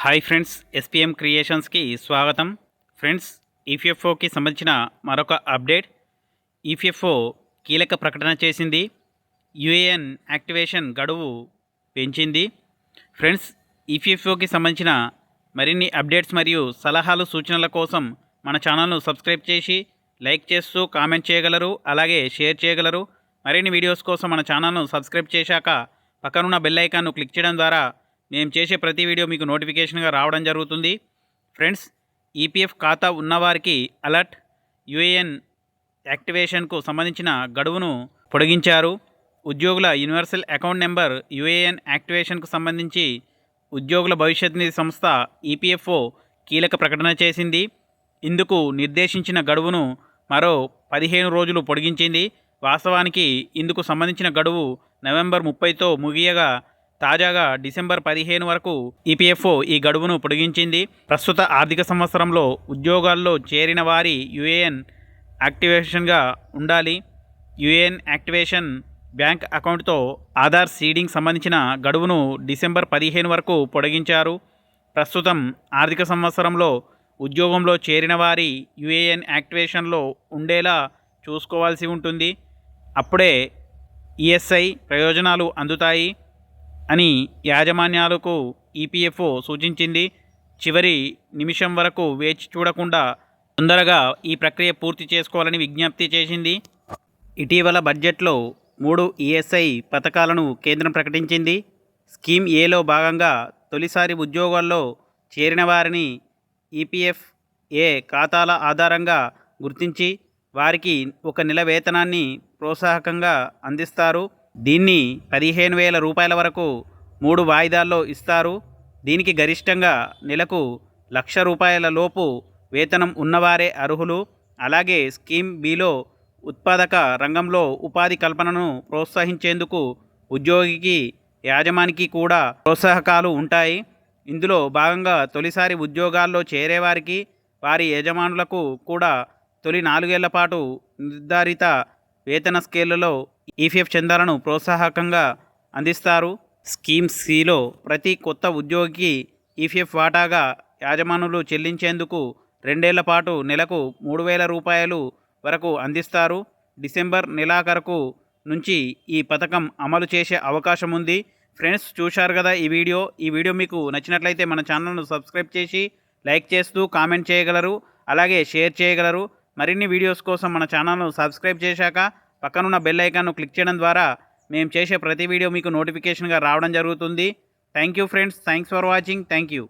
Hi friends, SPM క్రియేషన్స్కి స్వాగతం. Friends, ఈపీఎఫ్ఓకి సంబంధించిన మరొక అప్డేట్. ఈపీఎఫ్ఓ కీలక ప్రకటన చేసింది. యూఏఎన్ యాక్టివేషన్ గడువు పెంచింది. ఫ్రెండ్స్, ఈపీఎఫ్ఓకి సంబంధించిన మరిన్ని అప్డేట్స్ మరియు సలహాలు సూచనల కోసం మన ఛానల్ను సబ్స్క్రైబ్ చేసి లైక్ చేస్తూ కామెంట్ చేయగలరు, అలాగే షేర్ చేయగలరు. మరిన్ని వీడియోస్ కోసం మన ఛానల్ను సబ్స్క్రైబ్ చేశాక పక్కనున్న బెల్ ఐకాన్ను క్లిక్ చేయడం ద్వారా మేము చేసే ప్రతి వీడియో మీకు నోటిఫికేషన్గా రావడం జరుగుతుంది. ఫ్రెండ్స్, ఈపీఎఫ్ ఖాతా ఉన్నవారికి అలర్ట్. యూఏఎన్ యాక్టివేషన్కు సంబంధించిన గడువును పొడిగించారు. ఉద్యోగుల యూనివర్సల్ అకౌంట్ నెంబర్ యూఏఎన్ యాక్టివేషన్కు సంబంధించి ఉద్యోగుల భవిష్యత్ నిధి సంస్థ ఈపీఎఫ్ఓ కీలక ప్రకటన చేసింది. ఇందుకు నిర్దేశించిన గడువును మరో 15 రోజులు పొడిగించింది. వాస్తవానికి ఇందుకు సంబంధించిన గడువు నవంబర్ 30తో ముగియగా తాజాగా డిసెంబర్ 15 వరకు ఈపీఎఫ్ఓ ఈ గడువును పొడిగించింది. ప్రస్తుత ఆర్థిక సంవత్సరంలో ఉద్యోగాల్లో చేరిన వారి యూఏఎన్ యాక్టివేషన్గా ఉండాలి. యూఏఎన్ యాక్టివేషన్ బ్యాంక్ అకౌంట్తో ఆధార్ సీడింగ్ సంబంధించిన గడువును డిసెంబర్ 15 వరకు పొడిగించారు. ప్రస్తుతం ఆర్థిక సంవత్సరంలో ఉద్యోగంలో చేరిన వారి యూఏఎన్ యాక్టివేషన్లో ఉండేలా చూసుకోవాల్సి ఉంటుంది. అప్పుడే ఈఎస్ఐ ప్రయోజనాలు అందుతాయి అని యాజమాన్యాలకు ఈపీఎఫ్ఓ సూచించింది. చివరి నిమిషం వరకు వేచి చూడకుండా తొందరగా ఈ ప్రక్రియ పూర్తి చేసుకోవాలని విజ్ఞప్తి చేసింది. ఇటీవల బడ్జెట్లో 3 ఈఎస్ఐ పథకాలను కేంద్రం ప్రకటించింది. స్కీమ్ ఏలో భాగంగా తొలిసారి ఉద్యోగాల్లో చేరిన వారిని ఈపీఎఫ్ఏ ఖాతాల ఆధారంగా గుర్తించి వారికి 1 నెల వేతనాన్ని ప్రోత్సాహకంగా అందిస్తారు. దీన్ని 15,000 రూపాయల వరకు 3 వాయిదాల్లో ఇస్తారు. దీనికి గరిష్టంగా నెలకు 1,00,000 రూపాయల లోపు వేతనం ఉన్నవారే అర్హులు. అలాగే స్కీమ్ బిలో ఉత్పాదక రంగంలో ఉపాధి కల్పనను ప్రోత్సహించేందుకు ఉద్యోగికి యాజమానికి కూడా ప్రోత్సాహకాలు ఉంటాయి. ఇందులో భాగంగా తొలిసారి ఉద్యోగాల్లో చేరేవారికి వారి యజమానులకు కూడా తొలి 4 ఏళ్ల పాటు నిర్ధారిత వేతన స్కేళ్లలో ఈపీఎఫ్ చందాలను ప్రోత్సాహకంగా అందిస్తారు. స్కీమ్ సిలో ప్రతి కొత్త ఉద్యోగికి ఈపీఎఫ్ వాటాగా యాజమానులు చెల్లించేందుకు 2 ఏళ్ల పాటు నెలకు 3,000 రూపాయలు వరకు అందిస్తారు. డిసెంబర్ నెలాఖరుకు నుంచి ఈ పథకం అమలు చేసే అవకాశం ఉంది. ఫ్రెండ్స్, చూశారు కదా ఈ వీడియో మీకు నచ్చినట్లయితే మన ఛానల్ను సబ్స్క్రైబ్ చేసి లైక్ చేస్తూ కామెంట్ చేయగలరు, అలాగే షేర్ చేయగలరు. మరిన్ని వీడియోస్ కోసం మన ఛానల్ను సబ్స్క్రైబ్ చేశాక పక్కనున్న బెల్ ఐకాన్ను క్లిక్ చేయడం ద్వారా మేము చేసే ప్రతి వీడియో మీకు నోటిఫికేషన్గా రావడం జరుగుతుంది. Thank you friends, thanks for watching. Thank you.